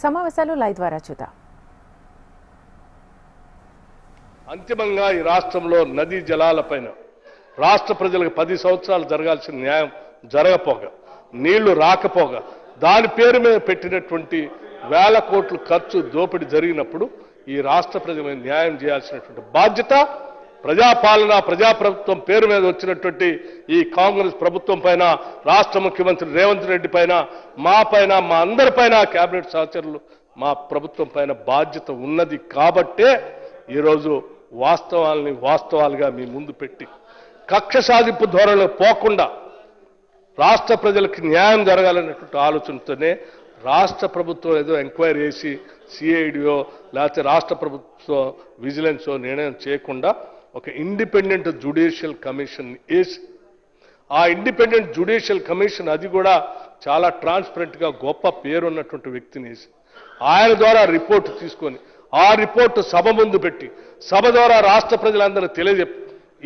సమావేశాలు లైవ్ ద్వారా చూద్దాం. అంతిమంగా ఈ రాష్ట్రంలో నదీ జలాలపైన రాష్ట్ర ప్రజలకు 10 సంవత్సరాలు జరగాల్సిన న్యాయం జరగపోగా, నీళ్లు రాకపోగా, దాని పేరు మీద పెట్టినటువంటి వేల కోట్ల ఖర్చు దోపిడీ జరిగినప్పుడు ఈ రాష్ట్ర ప్రజలకు న్యాయం చేయాల్సినటువంటి బాధ్యత ప్రజాపాలన, ప్రజాప్రభుత్వం పేరు మీద వచ్చినటువంటి ఈ కాంగ్రెస్ ప్రభుత్వం పైన, రాష్ట్ర ముఖ్యమంత్రి రేవంత్ రెడ్డి పైన, మా పైన, మా అందరిపైన, కేబినెట్ సహచరులు, మా ప్రభుత్వం పైన బాధ్యత ఉన్నది. కాబట్టే ఈరోజు వాస్తవాల్ని వాస్తవాలుగా మీ ముందు పెట్టి కక్ష సాధింపు ధోరణిలో పోకుండా రాష్ట్ర ప్రజలకు న్యాయం జరగాలనేటువంటి ఆలోచనతోనే రాష్ట్ర ప్రభుత్వం ఏదో ఎంక్వైరీ చేసి సిఐడియో లేకపోతే రాష్ట్ర ప్రభుత్వం విజిలెన్సో నిర్ణయం చేయకుండా ఒక ఇండిపెండెంట్ జ్యుడిషియల్ కమిషన్ వేసి, ఆ ఇండిపెండెంట్ జ్యుడిషియల్ కమిషన్ అది కూడా చాలా ట్రాన్స్పరెంట్గా గొప్ప పేరున్నటువంటి వ్యక్తిని వేసి ఆయన ద్వారా రిపోర్టు తీసుకొని ఆ రిపోర్టు సభ ముందు పెట్టి సభ ద్వారా రాష్ట్ర ప్రజలందరూ తెలియజెప్పి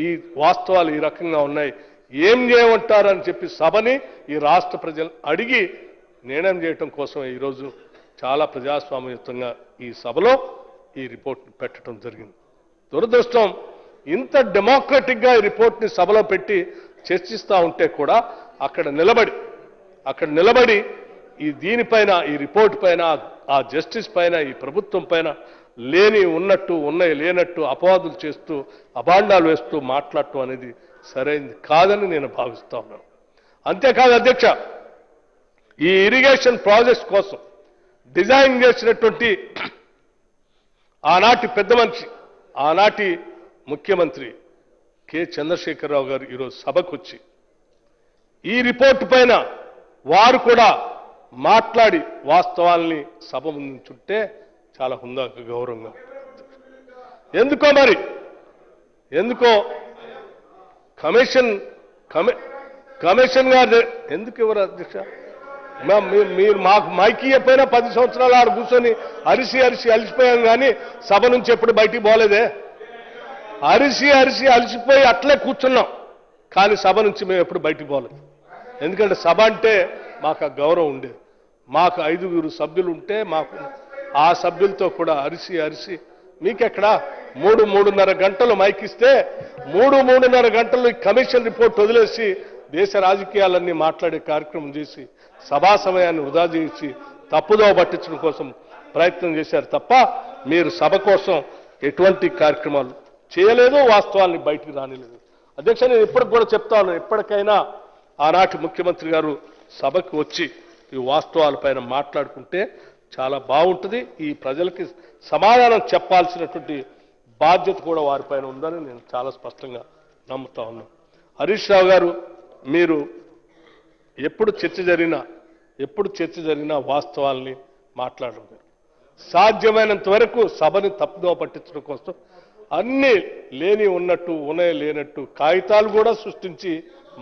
ఈ వాస్తవాలు ఈ రకంగా ఉన్నాయి, ఏం చేయమంటారని చెప్పి సభని ఈ రాష్ట్ర ప్రజలు అడిగి నిర్ణయం చేయటం కోసం ఈరోజు చాలా ప్రజాస్వామ్యయుతంగా ఈ సభలో ఈ రిపోర్ట్ పెట్టడం జరిగింది. దురదృష్టం, ఇంత డెమోక్రటిక్గా ఈ రిపోర్ట్ని సభలో పెట్టి చర్చిస్తూ ఉంటే కూడా అక్కడ నిలబడి ఈ దీనిపైన, ఈ రిపోర్ట్ పైన, ఆ జస్టిస్ పైన, ఈ ప్రభుత్వం పైన లేని ఉన్నట్టు, ఉన్నాయి లేనట్టు అపవాదులు చేస్తూ, అభాండాలు వేస్తూ మాట్లాడటం అనేది సరైనది కాదని నేను భావిస్తా ఉన్నాను. అంతేకాదు అధ్యక్ష, ఈ ఇరిగేషన్ ప్రాజెక్ట్స్ కోసం డిజైన్ చేసినటువంటి ఆనాటి పెద్ద మనిషి, ఆనాటి ముఖ్యమంత్రి కె చంద్రశేఖరరావు గారు ఈరోజు సభకు వచ్చి ఈ రిపోర్టు పైన వారు కూడా మాట్లాడి వాస్తవాల్ని సభ ముందుంచుంటే చాలా హుందాగా, గౌరవంగా. ఎందుకో కమిషన్ గారు ఎందుకు ఇవ్వరు అధ్యక్ష? మీరు మాకు మైకి చెప్పైనా 10 సంవత్సరాలు ఆడు కూర్చొని అరిసి అలిసిపోయాం, కానీ సభ నుంచి ఎప్పుడు బయటికి పోలేదే. అరిసి అలిసిపోయి అట్లే కూర్చున్నాం, కానీ సభ నుంచి మేము ఎప్పుడు బయటికి పోలేదు. ఎందుకంటే సభ అంటే మాకు ఆ గౌరవం ఉండేది. మాకు 5 సభ్యులు ఉంటే మాకు ఆ సభ్యులతో కూడా అరిసి మీకెక్కడ 3-3.5 గంటలు మైకిస్తే 3-3.5 గంటలు కమిషన్ రిపోర్ట్ వదిలేసి దేశ రాజకీయాలన్నీ మాట్లాడే కార్యక్రమం చేసి సభా సమయాన్ని వృధా చేసి తప్పుదోవ పట్టించడం కోసం ప్రయత్నం చేశారు తప్ప మీరు సభ కోసం ఎటువంటి కార్యక్రమాలు చేయలేదు, వాస్తవాల్ని బయటికి రానిలేదు. అధ్యక్ష, నేను ఇప్పటికి కూడా చెప్తాను, ఎప్పటికైనా ఆనాటి ముఖ్యమంత్రి గారు సభకు వచ్చి ఈ వాస్తవాలపైన మాట్లాడుకుంటే చాలా బాగుంటుంది. ఈ ప్రజలకి సమాధానం చెప్పాల్సినటువంటి బాధ్యత కూడా వారిపైన ఉందని నేను చాలా స్పష్టంగా నమ్ముతా ఉన్నాను. హరీష్ రావు గారు, మీరు ఎప్పుడు చర్చ జరిగినా వాస్తవాల్ని మాట్లాడడం, సాధ్యమైనంత వరకు సభని తప్పుదోవ పట్టించడం కోసం అన్నీ లేని ఉన్నట్టు, ఉన్నాయి లేనట్టు కాగితాలు కూడా సృష్టించి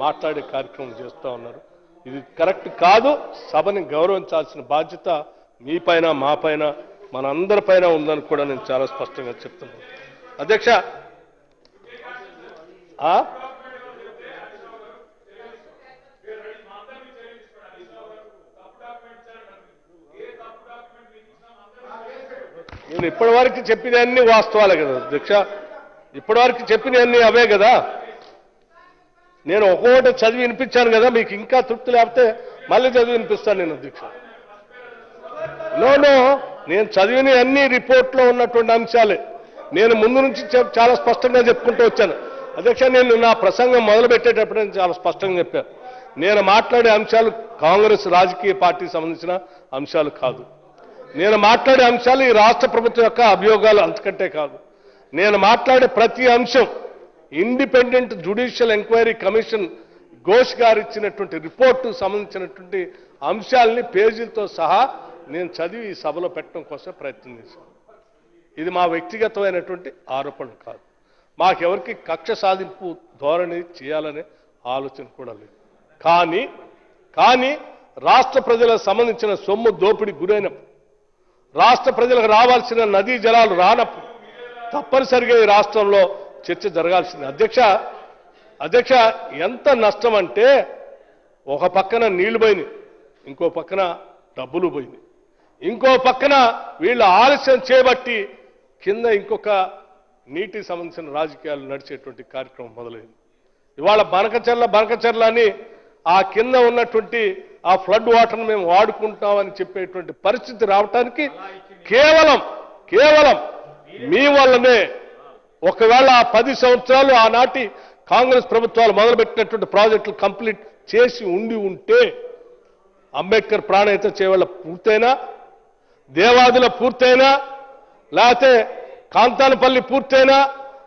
మాట్లాడే కార్యక్రమం చేస్తూ ఉన్నారు. ఇది కరెక్ట్ కాదు. సభని గౌరవించాల్సిన బాధ్యత మీ పైన, మా పైన, మన అందరిపైన ఉందని కూడా నేను చాలా స్పష్టంగా చెప్తున్నాను. అధ్యక్ష, నేను ఇప్పటివరకు చెప్పినవన్నీ వాస్తవాలే కదా అధ్యక్ష, ఇప్పటివరకు చెప్పినవన్నీ అవే కదా. నేను ఒక్కొక్కటి చదివి వినిపించాను కదా, మీకు ఇంకా తృప్తి లేకపోతే మళ్ళీ చదివి వినిపిస్తాను నేను అధ్యక్ష. నేను చదివిన అన్ని రిపోర్ట్లో ఉన్నటువంటి అంశాలే నేను ముందు నుంచి చాలా స్పష్టంగా చెప్పుకుంటూ వచ్చాను అధ్యక్ష. నేను నా ప్రసంగం మొదలు పెట్టేటప్పుడు నేను చాలా స్పష్టంగా చెప్పాను, నేను మాట్లాడే అంశాలు కాంగ్రెస్ రాజకీయ పార్టీకి సంబంధించిన అంశాలు కాదు. నేను మాట్లాడే అంశాలు ఈ రాష్ట్ర ప్రభుత్వం యొక్క అభియోగాలు, అంతకంటే కాదు. నేను మాట్లాడే ప్రతి అంశం independent judicial enquiry commission Ghosh గారు ఇచ్చినటువంటి రిపోర్టు సంబంధించినటువంటి అంశాలని పేజీలతో సహా నేను చదివి ఈ సభలో పెట్టడం కోసం ప్రయత్నం చేశాను. ఇది మా వ్యక్తిగతమైనటువంటి ఆరోపణలు కాదు. మాకెవరికి కక్ష సాధింపు ధోరణి చేయాలనే ఆలోచన కూడా లేదు. కానీ రాష్ట్ర ప్రజలకు సంబంధించిన సొమ్ము దోపిడీ గురైనప్పుడు, రాష్ట్ర ప్రజలకు రావాల్సిన నదీ జలాలు రానప్పుడు తప్పనిసరిగా ఈ రాష్ట్రంలో చర్చ జరగాల్సింది. అధ్యక్ష, ఎంత నష్టం అంటే ఒక పక్కన నీళ్లు పోయినాయి, ఇంకో పక్కన డబ్బులు పోయినాయి. ఇంకో పక్కన వీళ్ళు ఆలస్యం చేయబట్టి కింద ఇంకొక నీటికి సంబంధించిన రాజకీయాలు నడిచేటువంటి కార్యక్రమం మొదలైంది. ఇవాళ బనకచర్ల అని ఆ కింద ఉన్నటువంటి ఆ ఫ్లడ్ వాటర్ను మేము వాడుకుంటామని చెప్పేటువంటి పరిస్థితి రావటానికి కేవలం మీ వల్లనే. ఒకవేళ ఆ 10 సంవత్సరాలు ఆనాటి కాంగ్రెస్ ప్రభుత్వాలు మొదలుపెట్టినటువంటి ప్రాజెక్టులు కంప్లీట్ చేసి ఉంటే అంబేద్కర్ ప్రాణహిత చేవళ్ళ పూర్తయినా, దేవాదుల పూర్తయినా, లేకపోతే కాంతానపల్లి పూర్తయినా,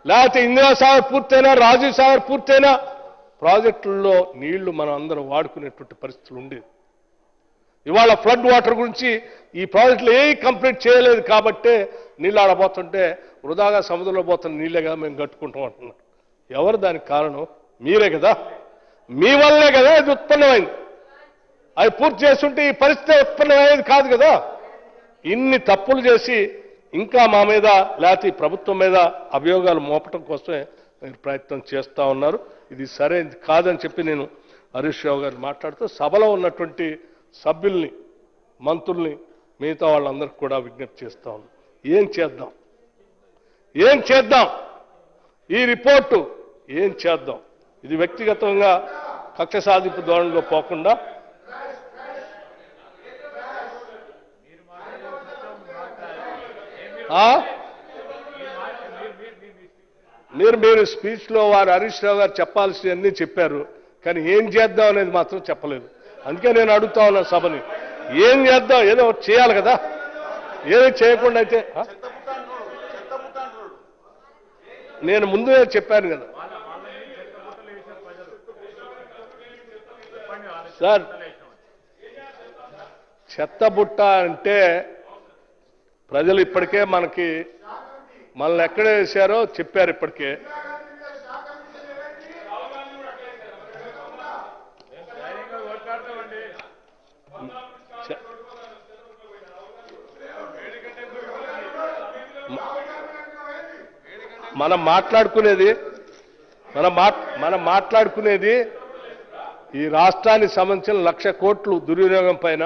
లేకపోతే ఇందిరాసాగర్ పూర్తయినా, రాజీవ్ సాగర్ పూర్తయినా ప్రాజెక్టుల్లో నీళ్లు మనం అందరం వాడుకునేటువంటి పరిస్థితులు ఉండేది. ఇవాళ ఫ్లడ్ వాటర్ గురించి ఈ ప్రాజెక్టులు ఏవి కంప్లీట్ చేయలేదు కాబట్టే నీళ్ళు ఆడబోతుంటే వృధాగా సముద్రంలో పోతున్న నీళ్ళేగా మేము కట్టుకుంటాం అంటున్నాం. ఎవరు దానికి కారణం? మీరే కదా. మీ వల్లే కదా ఇది ఉత్పన్నమైంది. అవి పూర్తి చేస్తుంటే ఈ పరిస్థితి ఉత్పన్నమయ్యేది కాదు కదా. ఇన్ని తప్పులు చేసి ఇంకా మా మీద లేకపోతే ప్రభుత్వం మీద అభియోగాలు మోపటం కోసమే మీరు ప్రయత్నం చేస్తూ ఉన్నారు. ఇది సరైనది కాదని చెప్పి నేను హరీష్ రావు గారు మాట్లాడుతూ సభలో ఉన్నటువంటి సభ్యుల్ని, మంత్రుల్ని, మిగతా వాళ్ళందరికీ కూడా విజ్ఞప్తి చేస్తా ఉన్నాం. ఏం చేద్దాం ఈ రిపోర్టు ఏం చేద్దాం? ఇది వ్యక్తిగతంగా కక్ష సాధింపు ధోరణిలో పోకుండా మీరు స్పీచ్లో వారు హరీష్ రావు గారు చెప్పాల్సినవన్నీ చెప్పారు, కానీ ఏం చేద్దాం అనేది మాత్రం చెప్పలేదు. అందుకే నేను అడుగుతా ఉన్నా సభని, ఏం చేద్దాం? ఏదో చేయాలి కదా. ఏదో చేయకుండా అయితే నేను ముందే చెప్పాను కదా సార్. చెత్తబుట్ట అంటే ప్రజలు ఇప్పటికే మనల్ని ఎక్కడ వేశారో చెప్పారు. ఇప్పటికే మనం మాట్లాడుకునేది ఈ రాష్ట్రానికి సంబంధించిన 1,00,000 కోట్లు దుర్వినియోగం పైన,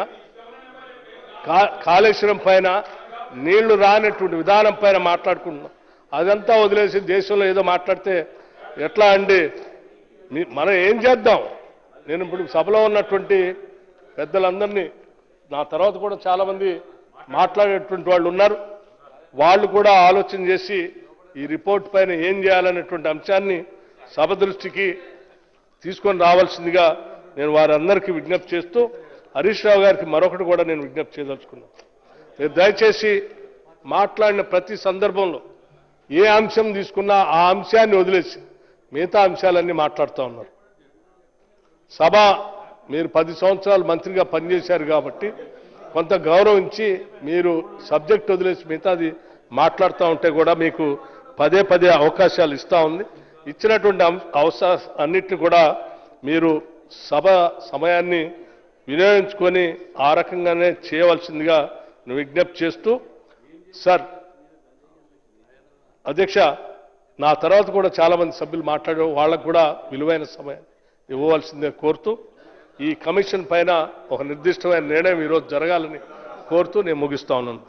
కాళేశ్వరం పైన, నీళ్లు రానటువంటి విధానం పైన మాట్లాడుకుంటున్నాం. అదంతా వదిలేసి దేశంలో ఏదో మాట్లాడితే ఎట్లా అండి? మనం ఏం చేద్దాం? నేను ఇప్పుడు సభలో ఉన్నటువంటి పెద్దలందరినీ, నా తర్వాత కూడా చాలామంది మాట్లాడేటువంటి వాళ్ళు ఉన్నారు, వాళ్ళు కూడా ఆలోచన చేసి ఈ రిపోర్ట్ పైన ఏం చేయాలనేటువంటి అంశాన్ని సభ దృష్టికి తీసుకొని రావాల్సిందిగా నేను వారందరికీ విజ్ఞప్తి చేస్తూ, హరీష్ రావు గారికి మరొకటి కూడా నేను విజ్ఞప్తి చేయదలుచుకున్నాను. మీరు దయచేసి మాట్లాడిన ప్రతి సందర్భంలో ఏ అంశం తీసుకున్నా ఆ అంశాన్ని వదిలేసి మిగతా అంశాలన్నీ మాట్లాడుతూ ఉన్నారు. సభ మీరు 10 సంవత్సరాలు మంత్రిగా పనిచేశారు కాబట్టి కొంత గౌరవించి మీరు సబ్జెక్ట్ వదిలేసి మిగతాది మాట్లాడుతూ ఉంటే కూడా మీకు పదే అవకాశాలు ఇస్తూ ఉంది. ఇచ్చినటువంటి అవకాశం అన్నిటిని కూడా మీరు సభ సమయాన్ని వినియోగించుకొని ఆ రకంగానే చేయవలసిందిగా విజ్ఞప్తి చేస్తూ, సార్ అధ్యక్ష, నా తర్వాత కూడా చాలామంది సభ్యులు మాట్లాడే వాళ్ళకు కూడా విలువైన సమయం ఇవ్వవలసిందే కోరుతూ, ఈ కమిషన్ పైన ఒక నిర్దిష్టమైన నిర్ణయం ఈరోజు జరగాలని కోరుతూ నేను ముగిస్తా ఉన్నాను.